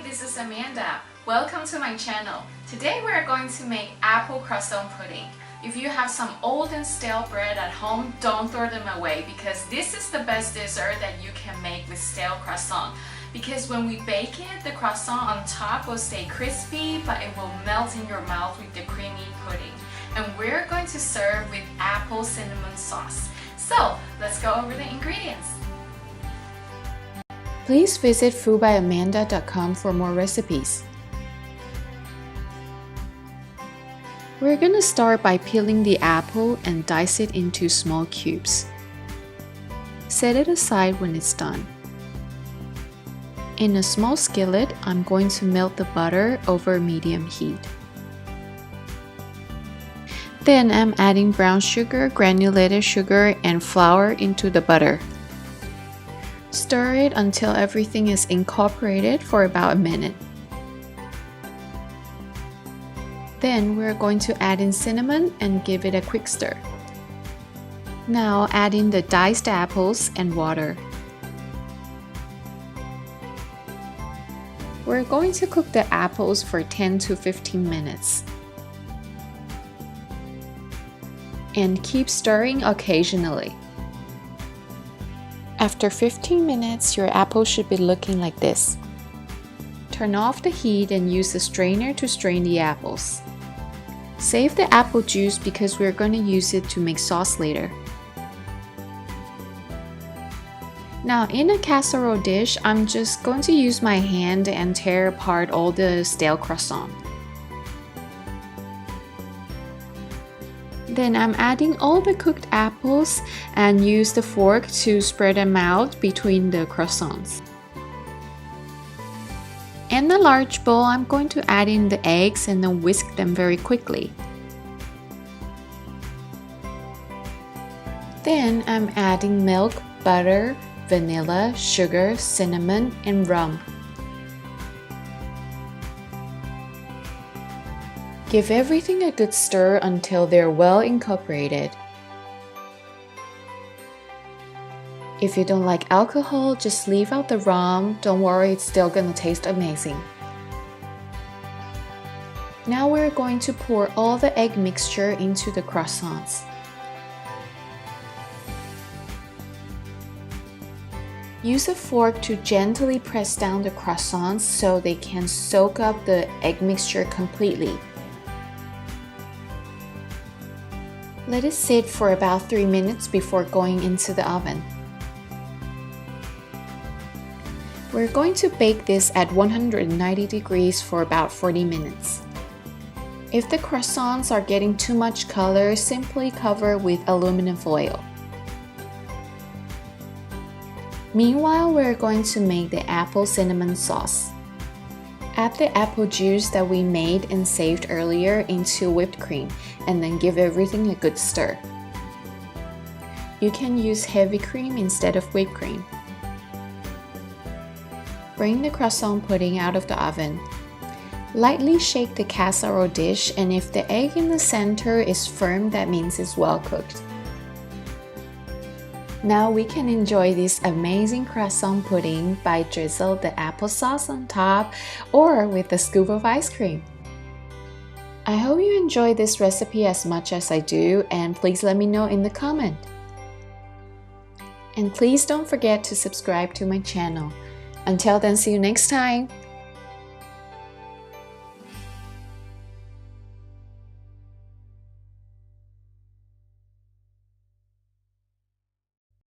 this is Amanda. Welcome to my channel. Today we are going to make apple croissant pudding. If you have some old and stale bread at home, don't throw them away because this is the best dessert that you can make with stale croissant. Because when we bake it, the croissant on top will stay crispy, but it will melt in your mouth with the creamy pudding. And we're going to serve with apple cinnamon sauce. So let's go over the ingredients. Please visit foodbyamanda.com for more recipes. We're going to start by peeling the apple and dice it into small cubes. Set it aside when it's done. In a small skillet, I'm going to melt the butter over medium heat. Then I'm adding brown sugar, granulated sugar, and flour into the butter. Stir it until everything is incorporated for about a minute. Then we're going to add in cinnamon and give it a quick stir. Now add in the diced apples and water. We're going to cook the apples for 10 to 15 minutes. And keep stirring occasionally. After 15 minutes, your apple should be looking like this. Turn off the heat and use a strainer to strain the apples. Save the apple juice because we're going to use it to make sauce later. Now in a casserole dish, I'm just going to use my hand and tear apart all the stale croissant. Then I'm adding all the cooked apples and use the fork to spread them out between the croissants. In the large bowl, I'm going to add in the eggs and then whisk them very quickly. Then I'm adding milk, butter, vanilla, sugar, cinnamon, and rum. Give everything a good stir until they're well incorporated. If you don't like alcohol, just leave out the rum. Don't worry, it's still gonna taste amazing. Now we're going to pour all the egg mixture into the croissants. Use a fork to gently press down the croissants so they can soak up the egg mixture completely. Let it sit for about 3 minutes before going into the oven. We're going to bake this at 190 degrees for about 40 minutes. If the croissants are getting too much color, simply cover with aluminum foil. Meanwhile, we're going to make the apple cinnamon sauce. Add the apple juice that we made and saved earlier into whipped cream and then give everything a good stir. You can use heavy cream instead of whipped cream. Bring the croissant pudding out of the oven. Lightly shake the casserole dish, and if the egg in the center is firm, that means it's well cooked. Now we can enjoy this amazing croissant pudding by drizzle the applesauce on top or with a scoop of ice cream. I hope you enjoy this recipe as much as I do, and please let me know in the comment. And please don't forget to subscribe to my channel. Until then, see you next time.